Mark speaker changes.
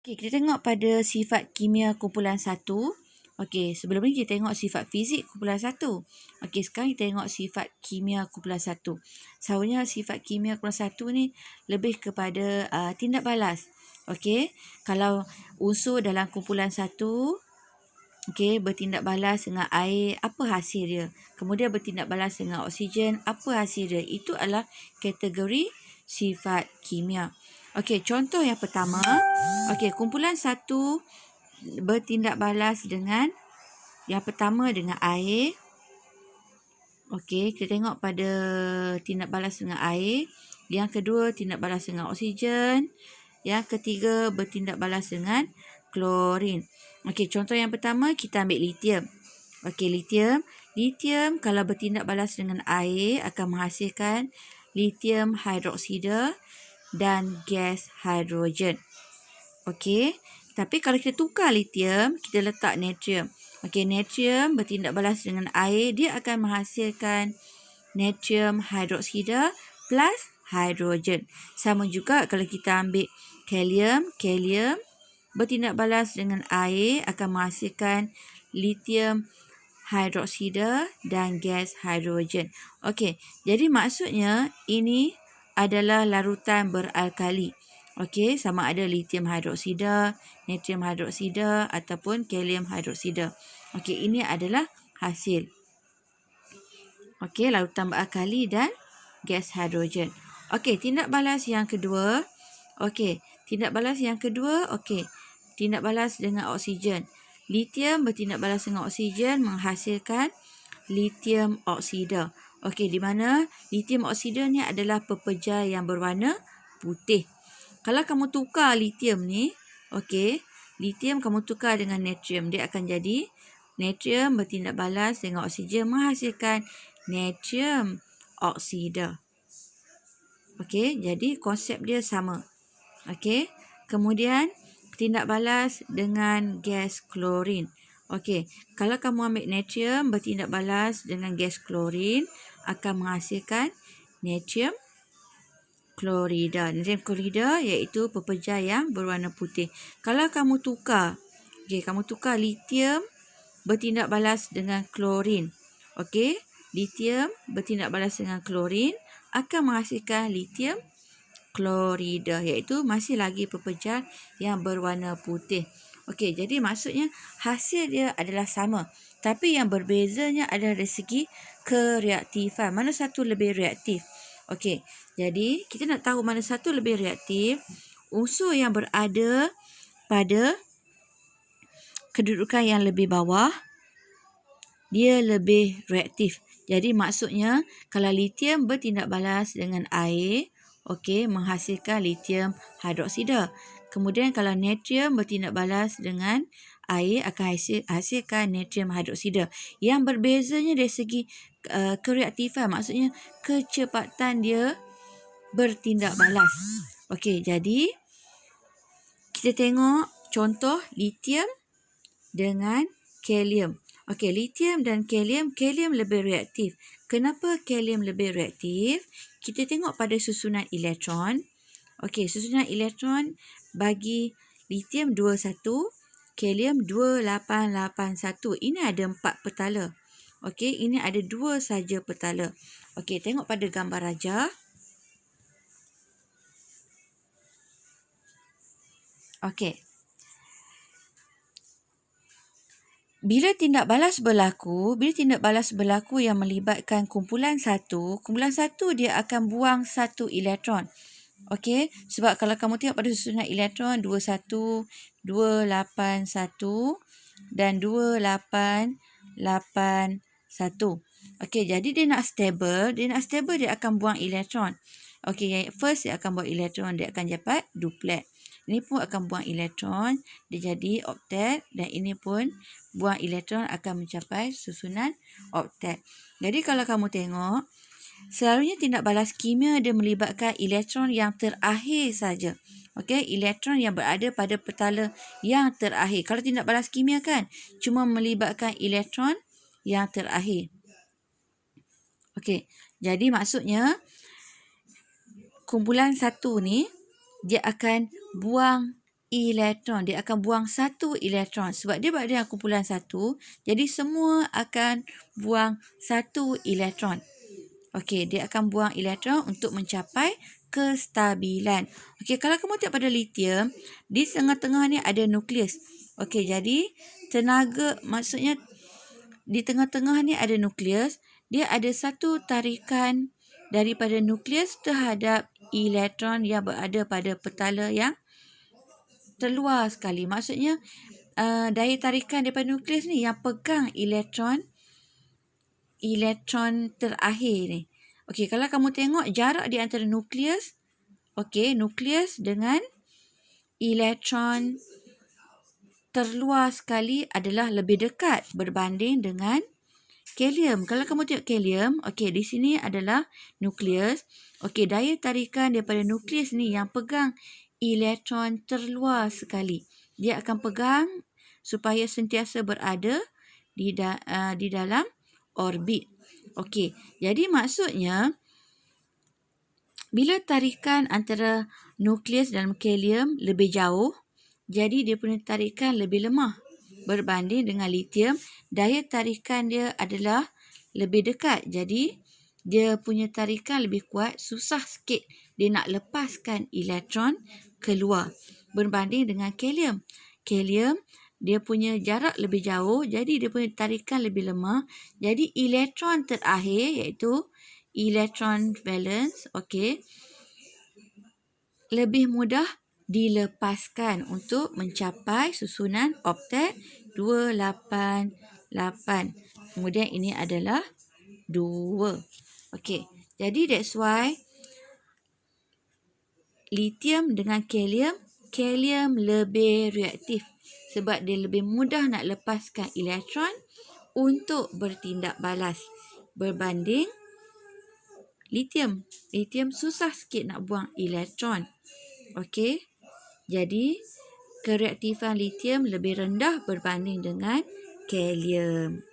Speaker 1: Okey, kita tengok pada sifat kimia kumpulan 1. Okey, sebelum ni kita tengok sifat fizik kumpulan 1. Okey, sekarang kita tengok sifat kimia kumpulan 1. Sebenarnya sifat kimia kumpulan 1 ni lebih kepada tindak balas. Okey, kalau unsur dalam kumpulan 1 bertindak balas dengan air, apa hasil dia? Kemudian bertindak balas dengan oksigen, apa hasil dia? Itu adalah kategori sifat kimia. Okey, contoh yang pertama. Okey, kumpulan 1 bertindak balas dengan yang pertama dengan air. Okey, kita tengok pada tindak balas dengan air. Yang kedua, tindak balas dengan oksigen. Yang ketiga, bertindak balas dengan klorin. Okey, contoh yang pertama kita ambil lithium. Okey, lithium. Lithium kalau bertindak balas dengan air akan menghasilkan lithium hidroksida dan gas hidrogen. Okey, tapi kalau kita tukar lithium, kita letak natrium. Okey, natrium bertindak balas dengan air, dia akan menghasilkan natrium hidroksida plus hidrogen. Sama juga kalau kita ambil kalium, kalium bertindak balas dengan air akan menghasilkan lithium hidroksida dan gas hidrogen. Okey, jadi maksudnya ini adalah larutan beralkali. Okey, sama ada lithium hidroksida, natrium hidroksida ataupun kalium hidroksida. Okey, ini adalah hasil. Okey, larutan beralkali dan gas hidrogen. Okey, tindak balas yang kedua. Okey, tindak balas yang kedua, tindak balas dengan oksigen. Lithium bertindak balas dengan oksigen menghasilkan lithium oksida. Okey, di mana lithium oksida ni adalah pepejal yang berwarna putih. Kalau kamu tukar lithium ni, lithium kamu tukar dengan natrium, dia akan jadi natrium bertindak balas dengan oksigen menghasilkan natrium oksida. Okey, jadi konsep dia sama. Okey, kemudian tindak balas dengan gas klorin. Okey, kalau kamu ambil natrium bertindak balas dengan gas klorin akan menghasilkan natrium klorida. Natrium klorida iaitu pepejal yang berwarna putih. Kalau kamu tukar, kamu tukar lithium bertindak balas dengan klorin. Okey, lithium bertindak balas dengan klorin akan menghasilkan lithium klorida iaitu masih lagi pepejal yang berwarna putih. Okey, jadi maksudnya hasil dia adalah sama. Tapi yang berbezanya adalah dari segi kereaktifan. Mana satu lebih reaktif? Okey, jadi kita nak tahu mana satu lebih reaktif. Unsur yang berada pada kedudukan yang lebih bawah, dia lebih reaktif. Jadi maksudnya kalau lithium bertindak balas dengan air, menghasilkan lithium hidroksida. Kemudian kalau natrium bertindak balas dengan air akan hasilkan natrium hidroksida. Yang berbezanya dari segi kereaktifan, maksudnya kecepatan dia bertindak balas. Okey, jadi kita tengok contoh lithium dengan kalium. Okey, lithium dan kalium, kalium lebih reaktif. Kenapa kalium lebih reaktif? Kita tengok pada susunan elektron. Okey, susunan elektron bagi lithium 21, kalium 2881. Ini ada 4 petala. Okey, ini ada 2 saja petala. Okey, tengok pada gambar rajah. Okey. Bila tindak balas berlaku yang melibatkan kumpulan 1 dia akan buang 1 elektron. Okey, sebab kalau kamu tengok pada susunan elektron 21, 281 dan 2881. Okey, jadi dia nak stable, dia akan buang elektron. Okey, first dia akan buang elektron, dia akan dapat duplet. Ini pun akan buang elektron, dia jadi oktet, dan ini pun buang elektron akan mencapai susunan oktet. Jadi kalau kamu tengok, selalunya tindak balas kimia dia melibatkan elektron yang terakhir saja. Okey, elektron yang berada pada petala yang terakhir. Kalau tindak balas kimia kan, cuma melibatkan elektron yang terakhir. Okey, jadi maksudnya kumpulan 1 ni dia akan buang elektron. Dia akan buang satu elektron. Sebab dia berada dalam kumpulan satu, jadi semua akan buang satu elektron. Okey, dia akan buang elektron untuk mencapai kestabilan. Okey, kalau kamu tengok pada litium, di tengah-tengah ni ada nukleus. Okey, jadi tenaga, maksudnya di tengah-tengah ni ada nukleus. Dia ada satu tarikan daripada nukleus terhadap elektron yang berada pada petala yang terluar sekali. Maksudnya daya tarikan daripada nukleus ni yang pegang elektron terakhir ni. Okey, kalau kamu tengok jarak di antara nukleus, okey, nukleus dengan elektron terluar sekali adalah lebih dekat berbanding dengan Kalium. Kalau kamu tengok kalium, okey, di sini adalah nukleus. Okey, daya tarikan daripada nukleus ni yang pegang elektron terluar sekali. Dia akan pegang supaya sentiasa berada di dalam orbit. Okey, jadi maksudnya bila tarikan antara nukleus dalam kalium lebih jauh, jadi dia punya tarikan lebih lemah. Berbanding dengan litium, daya tarikan dia adalah lebih dekat. Jadi, dia punya tarikan lebih kuat, susah sikit dia nak lepaskan elektron keluar. Berbanding dengan kalium. Kalium, dia punya jarak lebih jauh, jadi dia punya tarikan lebih lemah. Jadi, elektron terakhir iaitu elektron valence, okey, lebih mudah dilepaskan untuk mencapai susunan oktet 288. Kemudian ini adalah 2. Okey, jadi that's why litium dengan kalium, kalium lebih reaktif sebab dia lebih mudah nak lepaskan elektron untuk bertindak balas berbanding litium. Litium susah sikit nak buang elektron. Okey. Jadi, kereaktifan litium lebih rendah berbanding dengan kalium.